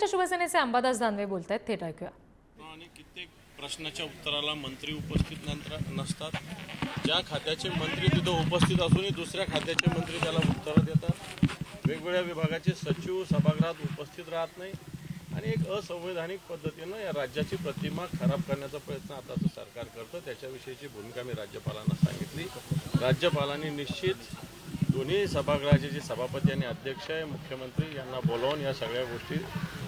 राज्याध्यक्ष शिवसेनेचे अंबादास दानवे बोलतायत, थेट ऐकूया. आणि कित्येक प्रश्नाच्या उत्तराला मंत्री उपस्थित नसतात. ज्या खात्याचे मंत्री तिथं उपस्थित असूनही दुसऱ्या खात्याचे मंत्री त्याला उत्तरं देतात. वेगवेगळ्या विभागाचे सचिव सभागृहात उपस्थित राहत नाही आणि एक असंवैधानिक पद्धतीनं या राज्याची प्रतिमा खराब करण्याचा प्रयत्न आताचं सरकार करतं. त्याच्याविषयीची भूमिका मी राज्यपालांना सांगितली. राज्यपालांनी निश्चित दोन्ही सभागृहाचे जे सभापती आणि अध्यक्ष आहे, मुख्यमंत्री यांना बोलावून या सगळ्या गोष्टी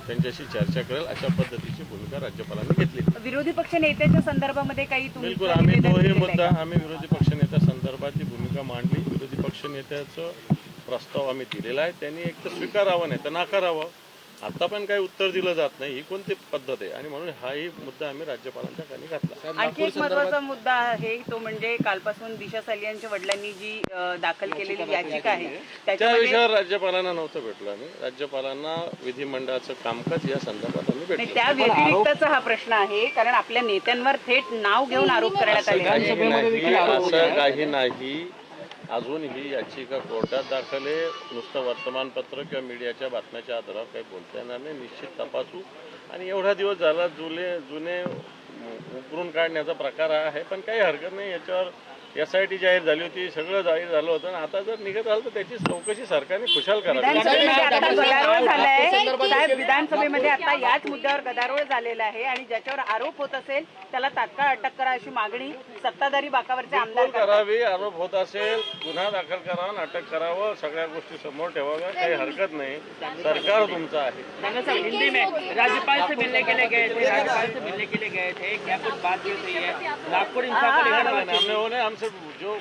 त्यांच्याशी चर्चा करेल अशा पद्धतीची भूमिका राज्यपालांनी घेतली. विरोधी पक्ष नेत्याच्या संदर्भामध्ये काही बिलकुल आम्ही तोही मुद्दा आम्ही विरोधी पक्षनेत्या संदर्भात भूमिका मांडली. विरोधी पक्षनेत्याचं प्रस्ताव आम्ही दिलेला आहे. त्यांनी एक तर स्वीकारावं नाही तर नाकारावं. आता पण काही उत्तर दिलं जात नाही, ही कोणती पद्धत आहे आणि म्हणून हाही मुद्दा आम्ही राज्यपालांच्या खाली घातला. आणखी एक महत्त्वाचा मुद्दा आहे तो म्हणजे कालपासून दिशा सालियांच्या वडिलांनी जी दाखल केलेली याचिका आहे त्या विषयावर राज्यपालांना नव्हतं भेटलं. आम्ही राज्यपालांना विधिमंडळाचं कामकाज या संदर्भात आम्ही भेटलो. त्या व्यतिरिक्तचा हा प्रश्न आहे, कारण आपल्या नेत्यांवर थेट नाव घेऊन आरोप करण्यात आले. असं काही नाही. अजून ही याचिका कोर्टात दाखल आहे. नुसतं वर्तमानपत्र किंवा मीडियाच्या बातम्याच्या आधारावर काही बोलता येणार नाही. निश्चित तपासू. आणि एवढा दिवस झाला जुने उकरून काढण्याचा प्रकार आहे, पण काही हरकत नाही. याच्यावर SIT जाहीर झाली होती, सगळं जाहीर झालं होतं. आता जर निघत आलं तर त्याची चौकशी सरकारने खुशाल करावी. विधानसभेमध्ये आता याच मुद्द्यावर गदारोळ झालेला आहे आणि ज्याच्यावर आरोप होत असेल त्याला तात्काळ अटक करा अशी मागणी सत्ताधारी बाकावरचे आमदार करावी. आरोप होत असेल गुन्हा दाखल करावा, अटक करावं, सगळ्या गोष्टी समोर ठेवाव्या, काही हरकत नाही. सरकार तुमचं आहे. हिंदी में राज्यपाल से मिलने के लिए गए थे, क्या कुछ बात हुई है? नागपुर इंसाफ को लेकर हमसे जो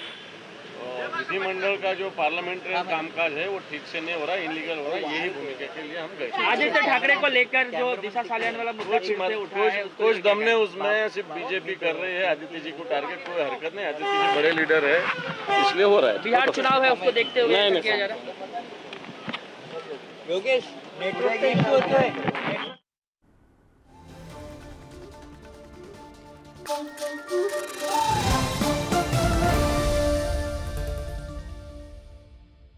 विधिमंडल का जो पार्लियामेंट्री कामकाज है वो ठीक से नहीं हो रहा, इलीगल हो रहा है. यही भूमिका के लिए हम गए. आदित्य ठाकरे को लेकर जो दिशा सालियान वाला मुद्दा उठा है, कुछ दम ने उसमें सिर्फ बीजेपी कर रही है. आदित्य जी को टारगेट कोई हरकत नहीं. आदित्य जी बड़े लीडर है, इसलिए हो रहा है. बिहार चुनाव है, उसको देखते हुए नहीं किया जा रहा है. योगेश नेटवर्क होतोय. Thank you.